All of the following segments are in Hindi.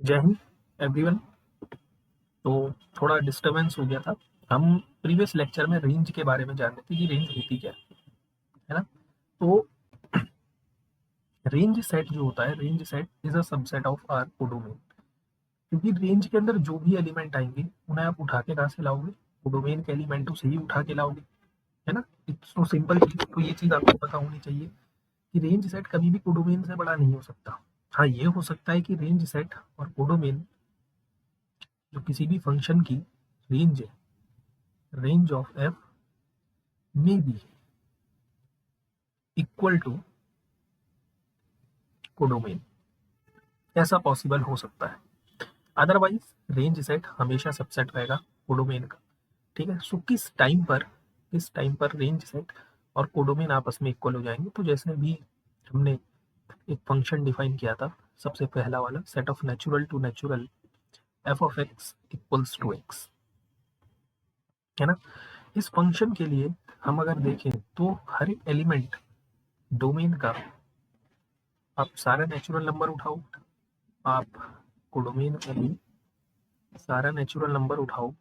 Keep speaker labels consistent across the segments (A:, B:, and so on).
A: जय हिंद एवरीवन। तो थोड़ा डिस्टरबेंस हो गया था। हम प्रीवियस लेक्चर में रेंज के बारे में जान रहे थे कि रेंज होती क्या है ना। तो रेंज सेट जो होता है, range set is a subset of R codomain. क्योंकि रेंज के अंदर जो भी एलिमेंट आएंगे उन्हें आप उठा के कहाँ से लाओगे, कोडोमेन के एलिमेंटों से ही उठा के लाओगे, है ना। इट्स तो सिंपल चीज। तो ये चीज आपको पता होनी चाहिए कि रेंज सेट कभी भी कोडोमेन से बड़ा नहीं हो सकता। हाँ, ये हो सकता है कि रेंज सेट और कोडोमेन जो किसी भी फंक्शन की रेंज है, range of F may be equal to codomain, ऐसा पॉसिबल हो सकता है। अदरवाइज रेंज सेट हमेशा सबसेट रहेगा कोडोमेन का। ठीक है। सो किस टाइम पर रेंज सेट और कोडोमेन आपस में इक्वल हो जाएंगे। तो जैसे भी हमने एक फंक्शन डिफाइन किया था, सबसे पहला वाला set of natural to natural F of X equals to X, है ना। इस फंक्शन के लिए हम अगर देखें तो हर एक एलिमेंट डोमेन का आप सारा नेचुरल नंबर उठाओ, आप कोडोमेन का भी सारा नेचुरल नंबर उठाओ,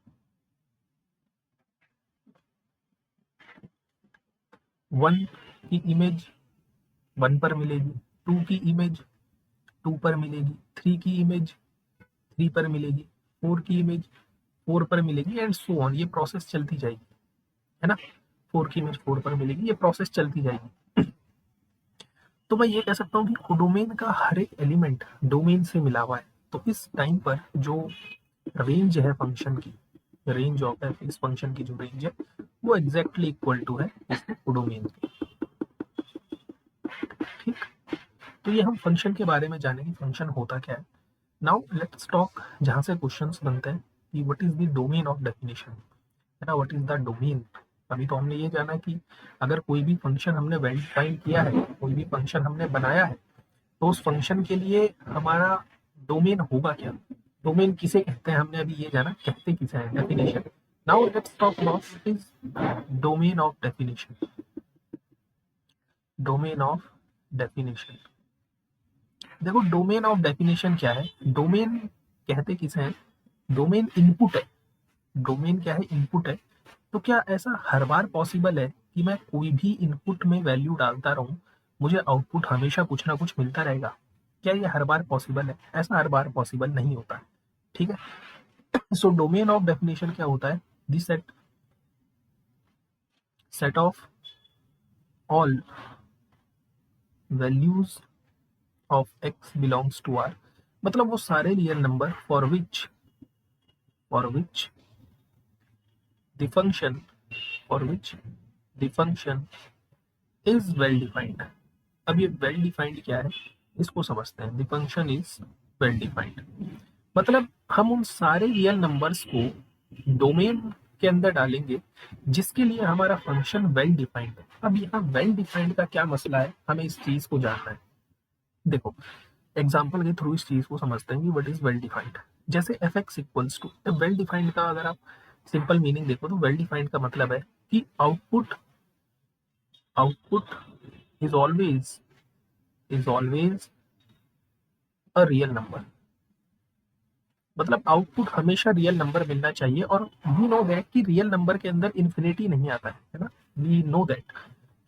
A: 1 की इमेज 1 पर मिलेगी, 2 की इमेज 2 पर मिलेगी, 3 की इमेज 3 पर मिलेगी, 4 की इमेज 4 पर मिलेगी एंड सो ऑन। ये प्रोसेस चलती जाएगी, है ना। 4 की इमेज 4 पर मिलेगी, ये प्रोसेस चलती जाएगी। तो मैं ये कह सकता हूँ कि कोडोमेन का हर एक एलिमेंट डोमेन से मिला हुआ है। तो इस टाइम पर जो रेंज है फंक्शन की, रेंज ऑफ एफ, इस फंक्शन की जो रेंज है वो एग्जैक्टली इक्वल टू है इसके कोडोमेन के। ठीक। तो ये हम फंक्शन के बारे में जानेंगे, फंक्शन होता क्या है। नाउ लेट्स टॉक, जहां से क्वेश्चंस बनते हैं कि what is the domain of definition, है ना। What is the domain. अभी तो हमने ये जाना कि अगर कोई भी फंक्शन हमने वेल डिफाइन किया है, कोई भी फंक्शन हमने बनाया है, तो उस फंक्शन के लिए हमारा डोमेन होगा क्या। डोमेन किसे कहते हैं हमने अभी ये जाना, कहते किसे हैं, definition. Now let's talk about what is domain of definition. Domain of definition, देखो डोमेन ऑफ डेफिनेशन क्या है। डोमेन कहते किसे हैं, डोमेन इनपुट है। डोमेन क्या है, इनपुट है। तो क्या ऐसा हर बार पॉसिबल है कि मैं कोई भी इनपुट में वैल्यू डालता रहूं, मुझे आउटपुट हमेशा कुछ ना कुछ मिलता रहेगा। क्या ये हर बार पॉसिबल है? ऐसा हर बार पॉसिबल नहीं होता है। ठीक है। सो डोमेन ऑफ डेफिनेशन क्या होता है, this set of all values of X belongs to R, मतलब वो सारे real number for which the function for which the function is well defined. अब ये वेल डिफाइंड क्या है, इसको समझते हैं। The function is well defined मतलब हम उन सारे रियल नंबर्स को डोमेन के अंदर डालेंगे जिसके लिए हमारा फंक्शन वेल डिफाइंड है। अब यहाँ वेल डिफाइंड का क्या मसला है, हमें इस चीज को जानना है। देखो एग्जाम्पल के थ्रू इस चीज को समझते हैं कि व्हाट इज वेल डिफाइंड। जैसे F X equals to, well defined का अगर आप सिंपल मीनिंग देखो तो वेल डिफाइंड का मतलब है कि output output is always a real number. मतलब आउटपुट हमेशा रियल नंबर मिलना चाहिए। और वी नो दैट कि रियल नंबर के अंदर इन्फिनिटी नहीं आता है ना। वी नो दैट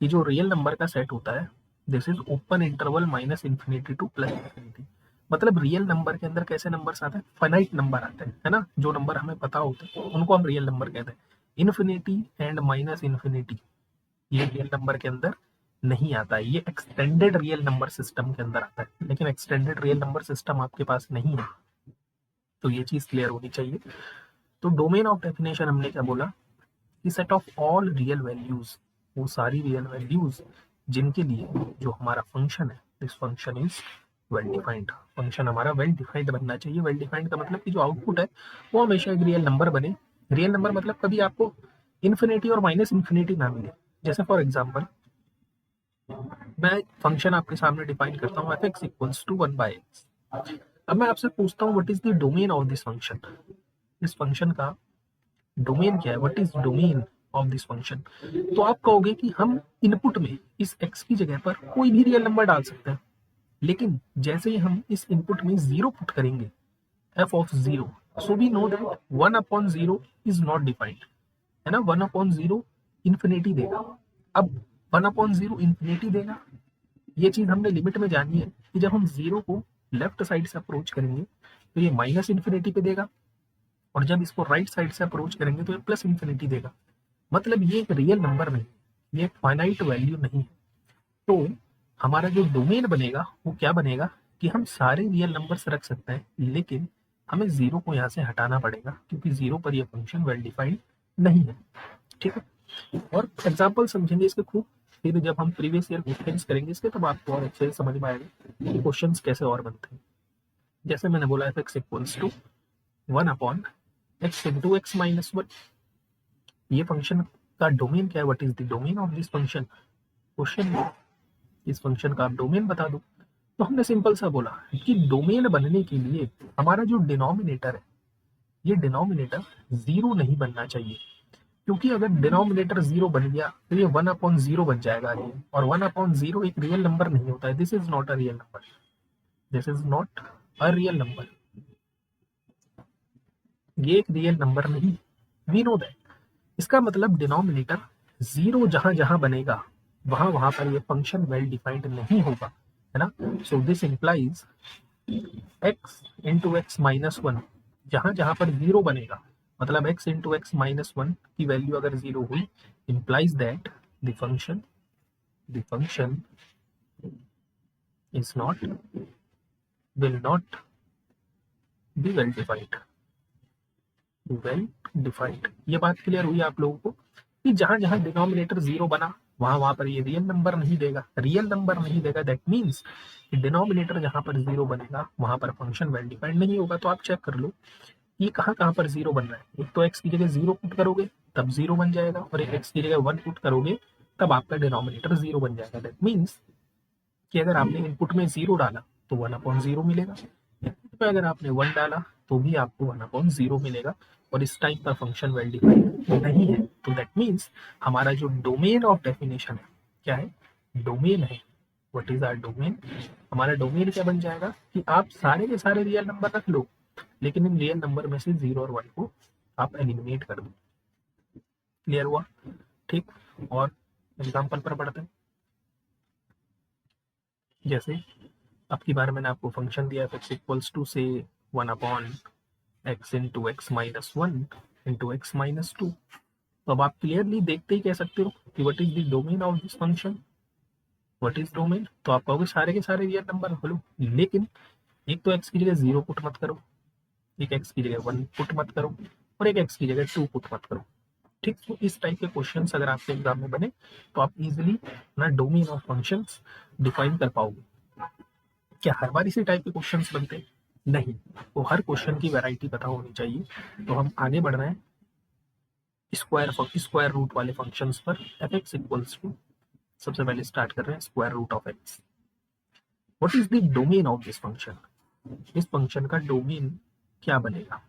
A: कि जो रियल नंबर का सेट होता है, this is open interval minus infinity two plus infinity. मतलब रियल नंबर के अंदर कैसे नंबर्स आते हैं, फाइनाइट नंबर आते हैं, है ना। जो नंबर हमें पता होते हैं उनको हम रियल नंबर कहते हैं। इन्फिनिटी एंड माइनस इन्फिनिटी ये रियल नंबर के अंदर नहीं आता है, ये एक्सटेंडेड रियल नंबर सिस्टम के अंदर आता है। लेकिन एक्सटेंडेड रियल नंबर सिस्टम आपके पास नहीं है, तो ये चीज क्लियर होनी चाहिए। तो डोमेन ऑफ डेफिनेशन हमने क्या बोला कि set of all real values, वो सारी रियल वैल्यूज जिनके लिए जो हमारा फंक्शन है, this function is well defined. Function हमारा वेल डिफाइंड बनना चाहिए। वेल डिफाइंड का मतलब कि जो आउटपुट है वो हमेशा एक रियल नंबर बने। रियल नंबर मतलब कभी आपको इन्फिनिटी और माइनस इन्फिनिटी ना मिले। जैसे फॉर एग्जाम्पल मैं फंक्शन आपके सामने डिफाइन करता हूँ F X equals to 1/x। अब मैं आपसे पूछता हूँ what is the domain of this function. इस फंक्शन का डोमेन क्या है, what is domain of this function. तो आप कहोगे कि हम इनपुट में इस x की जगह पर कोई भी रियल नंबर डाल सकते हैं। लेकिन जैसे ही हम इस इनपुट में 0 पुट करेंगे, f of 0, so we know that 1 upon 0 is not defined, है ना। 1 अपॉन 0 इन्फिनिटी देगा। अब 1 अपॉन 0 इन्फिनिटी देगा, ये चीज हमने लिमिट में जानी है कि जब हम 0 को लेफ्ट साइड से अप्रोच करेंगे तो ये माइनस इन्फिनिटी पे देगा, और जब इसको राइट साइड से अप्रोच करेंगे तो ये प्लस इन्फिनिटी देगा। मतलब ये एक रियल नंबर नहीं, ये एक फाइनाइट वैल्यू नहीं है। तो हमारा जो डोमेन बनेगा वो क्या बनेगा कि हम सारे रियल नंबर्स रख सकते हैं, लेकिन हमें 0 को यहाँ से हटाना पड़ेगा क्योंकि 0 पर ये फंक्शन वेल डिफाइंड नहीं है। ठीक है, और एग्जाम्पल समझेंगे इसके खूब, फिर जब हम प्रीवियस ईयर क्वेश्चंस करेंगे इसके तब आपको और अच्छे से समझ में आएगा कि क्वेश्चंस कैसे और बनते हैं। जैसे मैंने बोला F X equals to 1 upon X into X minus 1, ये फंक्शन का डोमेन क्या है, what is the domain of this function, question इस फंक्शन का आप डोमेन बता दो। तो हमने सिंपल सा बोला कि डोमेन बनने के लिए हमारा जो डिनोमिनेटर है, ये डिनोमिनेटर 0 नहीं बनना चाहिए, क्योंकि अगर डिनोमिनेटर 0 बन गया तो ये 1 अपॉन 0 बन जाएगा आगे, और 1 अपॉन 0 एक रियल नंबर नहीं होता है। This is not a real number, this is not a real number, ये एक रियल नंबर नहीं, वी नो दैट। इसका मतलब डिनोमिनेटर 0 जहां जहां बनेगा वहां वहां पर ये फंक्शन वेल डिफाइंड नहीं होगा, है ना। So this implies x into X minus 1, जहां जहां पर 0 बनेगा, मतलब x इंटू एक्स माइनस 1 की वैल्यू अगर 0 हुई, implies that the function is not will not be well defined, well defined. ये बात क्लियर हुई आप लोगों को कि जहां जहां डिनोमिनेटर 0 बना वहां वहां पर ये रियल नंबर नहीं देगा, रियल नंबर नहीं देगा। दैट मीन्स डिनोमिनेटर जहां पर 0 बनेगा वहां पर फंक्शन वेल डिफाइंड नहीं होगा। तो आप चेक कर लो ये कहाँ कहाँ पर 0 बन रहा है। एक तो x की जगह 0 पुट करोगे तब 0 बन जाएगा, और एक x की जगह 1 पुट करोगे तब आपका डिनोमिनेटर 0 बन जाएगा। दैट मीन्स कि अगर आपने इनपुट में 0 डाला तो 1 अपॉन 0 मिलेगा, इनपुट में अगर आपने 1 डाला तो भी आपको 1 अपॉन 0 मिलेगा, और इस टाइप का फंक्शन वेल डिफाइंड नहीं है। तो दैट मीन्स हमारा जो डोमेन ऑफ डेफिनेशन है क्या है, डोमेन है। व्हाट इज आवर डोमेन, हमारा डोमेन क्या बन जाएगा कि आप सारे के सारे रियल नंबर रख लो, लेकिन इन रियल नंबर में से 0 और 1 को आप एलिमिनेट कर दो। क्लियर हुआ, ठीक। और एग्जाम्पल पर बढ़ते हैं। जैसे अब की बार मैंने आपको फंक्शन दिया एफ एक्स इक्वल्स टू से 1 upon X into X minus 1 into X minus 2। तो अब आप क्लियरली देखते ही कह सकते हो कि what is the domain of this function, what is domain. तो आप कहोगे सारे के सारे रियल नंबर रख लो, लेकिन एक तो एक्स की जगह 0 पुट मत करो, एक एक्स की जगह 1 पुट मत करो, और एक एक्स की जगह 2 पुट मत करो। ठीक, तो इस टाइप के क्वेश्चंस अगर आपके एग्जाम में बने तो आप इजीली अपना डोमेन ऑफ फंक्शंस डिफाइन कर पाओगे। क्या हर बार इसी टाइप के क्वेश्चंस बनते हैं? नहीं, तो हर क्वेश्चन की वैरायटी पता होनी चाहिए। तो हम आगे बढ़ रहे हैं स्क्वायर रूट वाले फंक्शंस पर। एफ एक्स इक्वल्स टू, सबसे पहले स्टार्ट कर रहे हैं square root of X. What is the domain of this function, इस फंक्शन का डोमेन क्या बनेगा।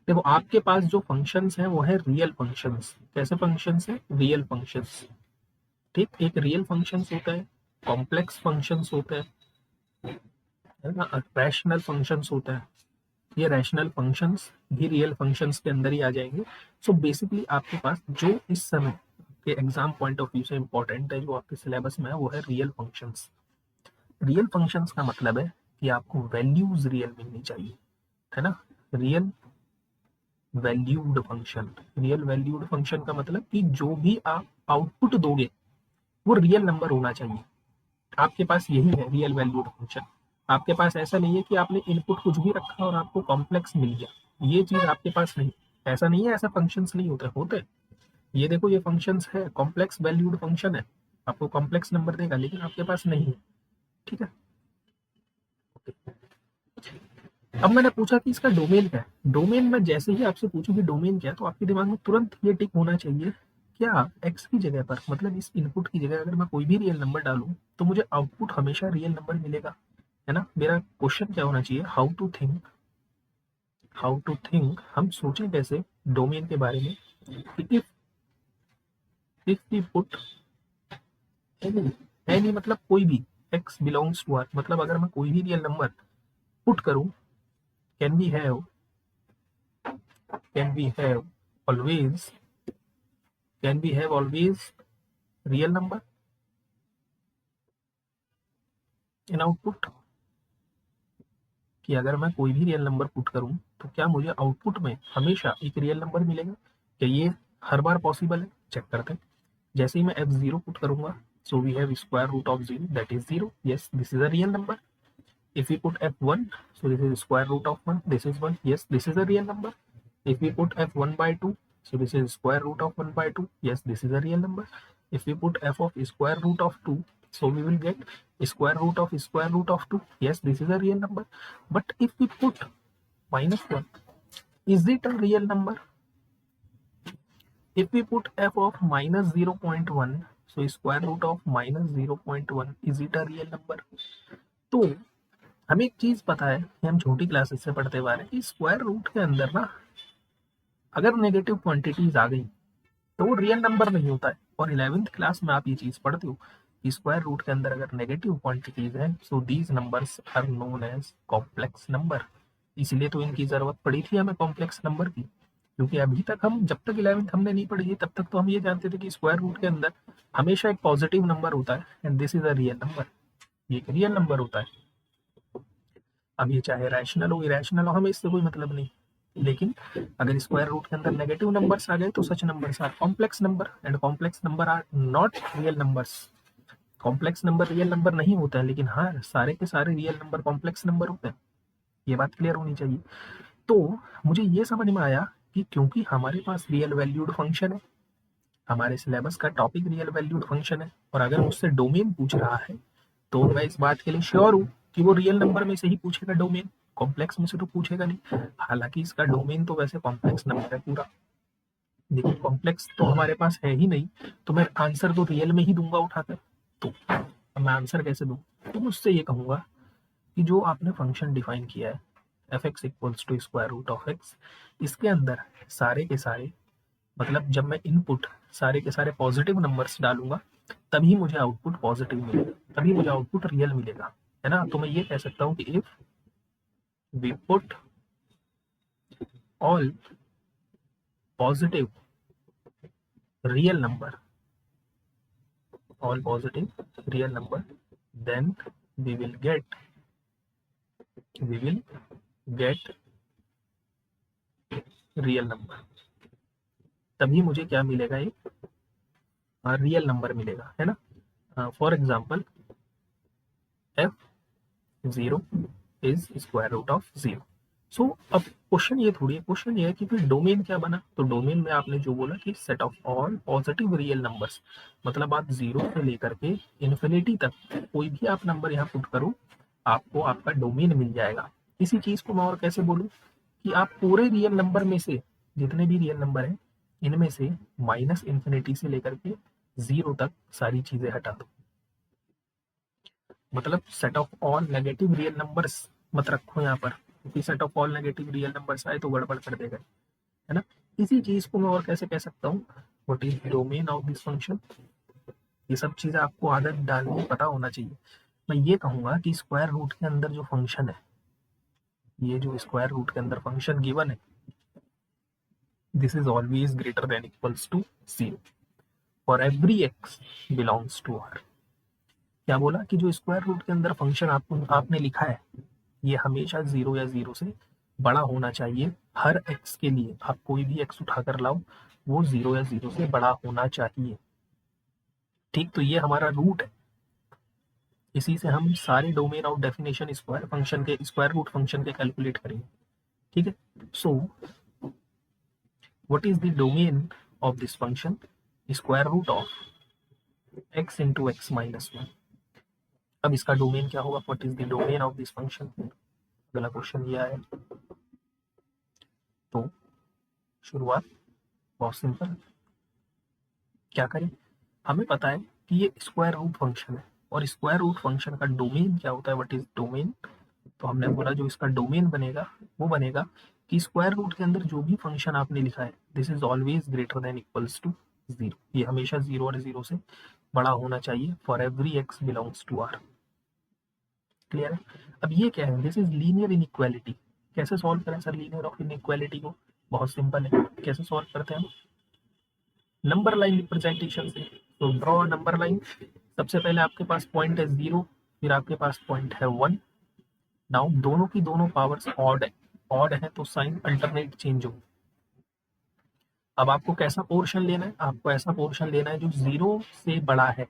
A: देखो आपके पास जो फंक्शंस हैं वो है रियल फंक्शंस। कैसे फंक्शंस है, रियल फंक्शंस। ठीक, एक रियल फंक्शंस होता है, कॉम्प्लेक्स फंक्शंस होता है ना, रैशनल फंक्शंस होता है। ये रैशनल फंक्शंस भी रियल फंक्शंस के अंदर ही आ जाएंगे। सो बेसिकली आपके पास जो इस समय के एग्जाम पॉइंट ऑफ व्यू से इंपॉर्टेंट है, जो आपके सिलेबस में है, वो है रियल फंक्शंस। रियल फंक्शंस का मतलब है कि आपको वैल्यूज रियल मिलनी चाहिए, है ना। Real valued function, real valued function का मतलब कि जो भी आप आउटपुट दोगे वो रियल नंबर होना चाहिए। आपके पास यही है रियल वैल्यूड फंक्शन। आपके पास ऐसा नहीं है कि आपने इनपुट कुछ भी रखा और आपको कॉम्प्लेक्स मिल गया, ये चीज आपके पास नहीं। ऐसा नहीं है, ऐसा फंक्शंस नहीं होते होते। ये देखो ये फंक्शंस है, कॉम्प्लेक्स वैल्यूड फंक्शन है, आपको कॉम्प्लेक्स नंबर देगा, लेकिन आपके पास नहीं है। ठीक है, अब मैंने पूछा कि इसका डोमेन क्या है। डोमेन में जैसे ही आपसे पूछूं कि डोमेन क्या है, तो आपके दिमाग में तुरंत ये टिक होना चाहिए, क्या एक्स की जगह पर, मतलब इस इनपुट की जगह अगर मैं कोई भी रियल नंबर डालूं तो मुझे आउटपुट हमेशा रियल नंबर मिलेगा, है ना। मेरा क्वेश्चन क्या होना चाहिए, हाउ टू थिंक, हम सोचें कैसे डोमेन के बारे में कि if we put any, any मतलब कोई भी, एक्स बिलोंग्स टू आर, मतलब अगर मैं कोई भी रियल नंबर पुट करूं can we have always real number in output, कि अगर मैं कोई भी रियल नंबर पुट करूं तो क्या मुझे आउटपुट में हमेशा एक रियल नंबर मिलेगा? क्या ये हर बार पॉसिबल है? चेक करते हैं। जैसे ही मैं f0 पुट करूंगा, so we have square root of 0, that is 0, yes this is a real number. If we put f1, so this is square root of 1, this is 1, yes this is a real number. If we put f1 by 2, so this is square root of 1 by 2, yes this is a real number. If we put f of square root of 2, so we will get square root of 2, yes this is a real number. But if we put minus 1, is it a real number? If we put f of minus 0.1, so square root of minus 0.1, is it a real number? तो हमें एक चीज पता है कि हम छोटी क्लासेस से पढ़ते हुए आ रहे हैं कि स्क्वायर रूट के अंदर ना अगर नेगेटिव क्वांटिटीज आ गई तो वो रियल नंबर नहीं होता है। और 11th क्लास में आप ये चीज पढ़ते हो कि स्क्वायर रूट के अंदर अगर नेगेटिव क्वांटिटीज हैं, so these numbers are known as complex number. इसलिए तो इनकी जरूरत पड़ी थी हमें कॉम्प्लेक्स नंबर की, क्योंकि अभी तक हम जब तक 11th हमने नहीं पढ़ी है तब तक तो हम ये जानते थे कि स्क्वायर रूट के अंदर हमेशा एक पॉजिटिव नंबर होता है and this is a real number, ये एक रियल नंबर होता है। अब ये चाहे रैशनल हो इरेशनल हो हमें इससे कोई मतलब नहीं, लेकिन अगर स्क्वायर रूट के अंदर नेगेटिव नंबर्स आ गए तो such numbers are complex number and complex number are not real numbers. Complex number real number नहीं होता है, लेकिन हाँ सारे के सारे रियल नंबर कॉम्प्लेक्स नंबर होते हैं, ये बात क्लियर होनी चाहिए। तो मुझे ये समझ में आया कि क्योंकि हमारे पास रियल वैल्यूड फंक्शन है, हमारे सिलेबस का टॉपिक रियल वैल्यूड फंक्शन है, और अगर मुझसे डोमेन पूछ रहा है तो मैं इस बात के लिए श्योर हूँ कि वो रियल नंबर में से ही पूछेगा डोमेन, कॉम्प्लेक्स में से तो पूछेगा नहीं। हालांकि इसका डोमेन तो वैसे कॉम्प्लेक्स नंबर है पूरा, लेकिन कॉम्प्लेक्स तो हमारे पास है ही नहीं, तो मैं आंसर तो रियल में ही दूंगा उठाकर। तो अब मैं आंसर कैसे दूं? तो मुझसे ये कहूंगा कि जो आपने फंक्शन डिफाइन किया है F X equals to square root of X, इसके अंदर सारे के सारे मतलब जब मैं इनपुट सारे के सारे पॉजिटिव नंबर्स डालूंगा तभी मुझे आउटपुट पॉजिटिव मिलेगा, तभी मुझे आउटपुट रियल मिलेगा, है ना। तो मैं ये कह सकता हूँ कि if we put all positive real number, all positive real number, then we will get real number, तभी मुझे क्या मिलेगा? एक रियल नंबर मिलेगा, है ना। For example f0 is square root of 0। So अब क्वेश्चन ये थोड़ी है, क्वेश्चन ये है कि फिर डोमेन क्या बना। तो डोमेन में आपने जो बोला कि set of all positive real numbers, मतलब आप 0 से लेकर के इन्फिनिटी तक कोई भी आप नंबर यहाँ पुट करो आपको आपका डोमेन मिल जाएगा। इसी चीज को मैं और कैसे बोलूँ कि आप पूरे रियल नंबर में से जितने भी रियल नंबर हैं इनमें से माइनस इन्फिनिटी से लेकर के 0 तक सारी चीजें हटा दो, मतलब set of all negative real numbers मत रखो यहाँ पर, क्योंकि set of all negative real numbers आए तो गड़बड़ कर देगा, है ना। इसी चीज को मैं और कैसे कह सकता हूँ, what is domain of this function. ये सब चीजें आपको आदत डालनी पता होना चाहिए। मैं ये कहूंगा कि स्क्वायर रूट के अंदर जो फंक्शन है, ये जो स्क्वायर रूट के अंदर फंक्शन गिवन है, this is always greater than equals to 0 for every X belongs to R. क्या बोला कि जो स्क्वायर रूट के अंदर फंक्शन आपने लिखा है ये हमेशा 0 या 0 से बड़ा होना चाहिए। हर एक्स के लिए आप कोई भी एक्स उठाकर लाओ वो 0 या 0 से बड़ा होना चाहिए, ठीक। तो ये हमारा रूट है, इसी से हम सारे domain of definition square function के स्क्वायर रूट फंक्शन के कैलकुलेट करेंगे, ठीक है। So what is the domain of this function? Square root of X into X minus 1। अब इसका डोमेन क्या होगा? What is the domain of this function? अगला क्वेश्चन ये है। तो शुरुआत बहुत सिंपल, क्या करें? हमें पता है कि ये स्क्वायर रूट फंक्शन है और स्क्वायर रूट फंक्शन का डोमेन क्या होता है? What is domain? तो हमने बोला जो इसका डोमेन बनेगा वो बनेगा कि स्क्वायर रूट के अंदर जो भी फंक्शन आपने लिखा है this is always greater than equals to 0, ये हमेशा 0 और 0 से बड़ा होना चाहिए for every X belongs to R. Clear है? अब ये क्या है? This is linear inequality. कैसे सॉल्व करें सर लीनियर ऑफ इनइक्वालिटी को? बहुत सिंपल है, कैसे सॉल्व करते हैं हम? नंबर लाइन रिप्रेजेंटेशन से। तो ड्रॉ नंबर लाइन। सबसे पहले आपके पास पॉइंट है 0, फिर आपके पास पॉइंट है 1। नाउ दोनों की दोनों पावर्स ऑड है तो साइन अल्टरनेट चेंज हो। अब आपको कैसा पोर्शन लेना है? आपको ऐसा पोर्शन लेना है जो 0 से बड़ा है,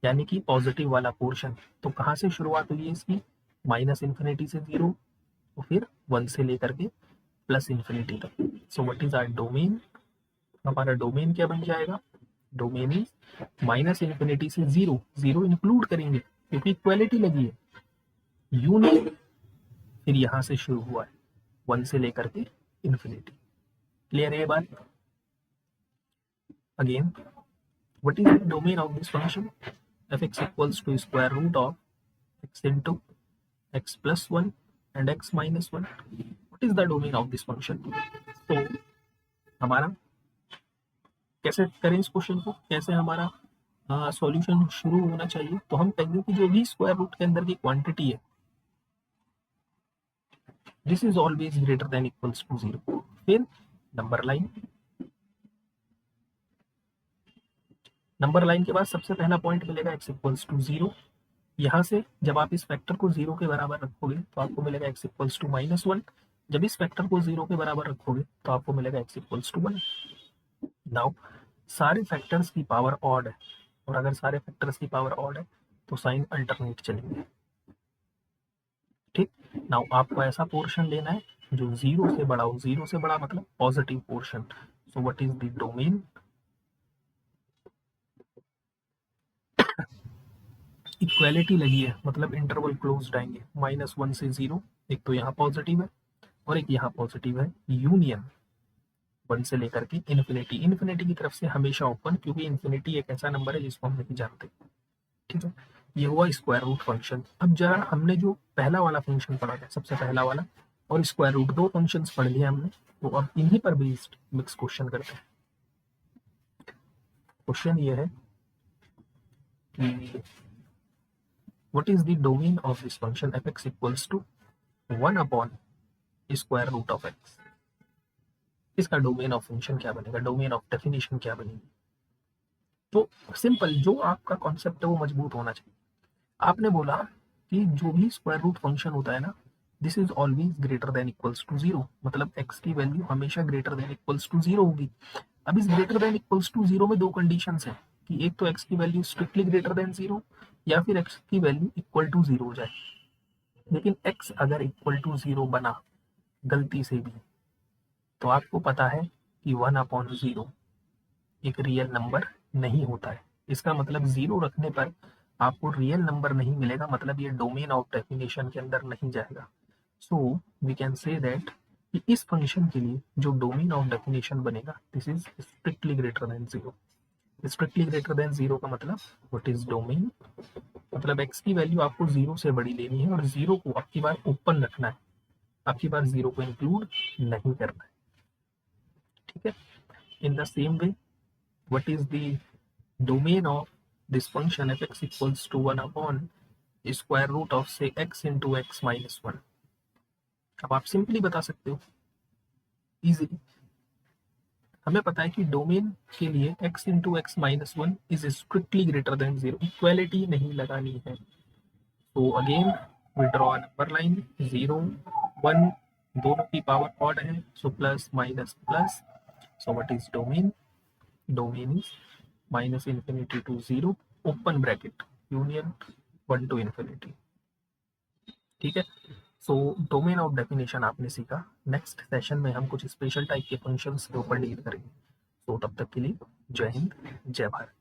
A: यानी कि पॉजिटिव वाला पोर्शन। तो कहाँ से शुरुआत हुई है इसकी? माइनस इन्फिनिटी से 0, तो फिर 1 से लेकर के प्लस इन्फिनिटी तक। So what is our domain? हमारा डोमेन क्या बन जाएगा? डोमेन इज माइनस इन्फिनिटी से 0, 0 इंक्लूड करेंगे क्योंकि इक्वालिटी लगी है, यूनियन फिर यहाँ से शुरू हुआ है 1 से लेकर के इन्फिनिटी। क्लियर है ये बात? Again, what is the domain of this function? fx equals to square root of x into x plus 1 and x minus 1. What is the domain of this function? तो हमारा कैसे करें इस क्वेश्चन को, कैसे हमारा सॉल्यूशन शुरू होना चाहिए? तो हम कहेंगे कि जो भी स्क्वायर रूट के अंदर की क्वांटिटी है, this is always greater than equals to 0। फिर नंबर लाइन, नंबर लाइन के बाद सबसे पहला पॉइंट मिलेगा x इक्वल्स टू 0। यहाँ से जब आप इस फैक्टर को 0 के बराबर रखोगे तो आपको मिलेगा x इक्वल्स टू -1। जब इस फैक्टर को 0 के बराबर रखोगे तो आपको मिलेगा x इक्वल्स टू 1। नाउ सारे फैक्टर्स की पावर ऑड है, और अगर सारे फैक्टर्स की पावर ऑड है तो साइन अल्टरनेट चलेंगे। ठीक, नाउ आपको ऐसा पोर्शन लेना है जो 0 से बड़ा हो। 0 से बड़ा मतलब positive portion. So what is the domain? Equality लगी है मतलब इंटरवल क्लोज्ड आएंगे, -1 से 0। एक तो यहाँ पॉजिटिव है और एक यहाँ पॉजिटिव है, यूनियन 1 से लेकर के इन्फिनिटी। इन्फिनिटी की तरफ से हमेशा ओपन, क्योंकि इन्फिनिटी एक ऐसा नंबर है जिसको हम नहीं जानते। ठीक है, ये हुआ स्क्वायर रूट फंक्शन। अब जरा हमने जो पहला वाला फंक्शन पढ़ा था, सबसे पहला वाला, और स्क्वायर रूट, दो फंक्शंस पढ़ लिए हमने। तो अब इन्हीं पर बेस्ड मिक्स क्वेश्चन करते हैं। क्वेश्चन ये है कि what is the domain of this function fx equals to 1 upon square root of x? इसका डोमेन ऑफ फंक्शन क्या बनेगा? डोमेन ऑफ डेफिनेशन क्या बनेगी? तो सिंपल, जो आपका कॉन्सेप्ट है वो मजबूत होना चाहिए। आपने बोला कि जो भी स्क्वायर रूट फंक्शन होता है ना, this is always greater than equals to 0, मतलब x की वैल्यू हमेशा ग्रेटर देन इक्वल्स टू 0 होगी। अब इस ग्रेटर देन इक्वल्स टू 0 में दो कंडीशंस हैं कि एक तो x की वैल्यू स्ट्रिक्टली ग्रेटर देन 0, या फिर x की वैल्यू इक्वल टू 0 हो जाए। लेकिन x अगर इक्वल टू 0 बना गलती से भी, तो आपको पता है कि 1/0 एक रियल नंबर नहीं होता है। इसका मतलब 0 रखने पर आपको रियल नंबर नहीं मिलेगा, मतलब ये डोमेन ऑफ डेफिनेशन के अंदर नहीं जाएगा। So we can say that कि इस फंक्शन के लिए जो डोमेन ऑफ डेफिनेशन बनेगा, this is strictly greater than 0। Strictly greater than 0 का मतलब व्हाट इज डोमेन? मतलब x की वैल्यू आपको 0 से बड़ी लेनी है और 0 को आपकी बार ओपन रखना है, आपकी बार 0 को इंक्लूड नहीं करना है। ठीक है, in the same way what is the domain of this function fx equals to 1 upon square root of से x इंटू x माइनस 1। अब आप सिंपली बता सकते हो इजीली। हमें पता है कि डोमेन के लिए x into X minus 1 is strictly greater than 0, equality नहीं लगानी है। तो again we draw number line, 0 1 दोनों की पावर ऑड है, so plus minus plus. So what is domain? Domain is minus infinity to 0 open bracket union 1 to infinity. ठीक है, सो डोमेन ऑफ डेफिनेशन आपने सीखा। नेक्स्ट सेशन में हम कुछ स्पेशल टाइप के फंक्शंस के ऊपर डील करेंगे। तो तब तक के लिए जय हिंद, जय भारत।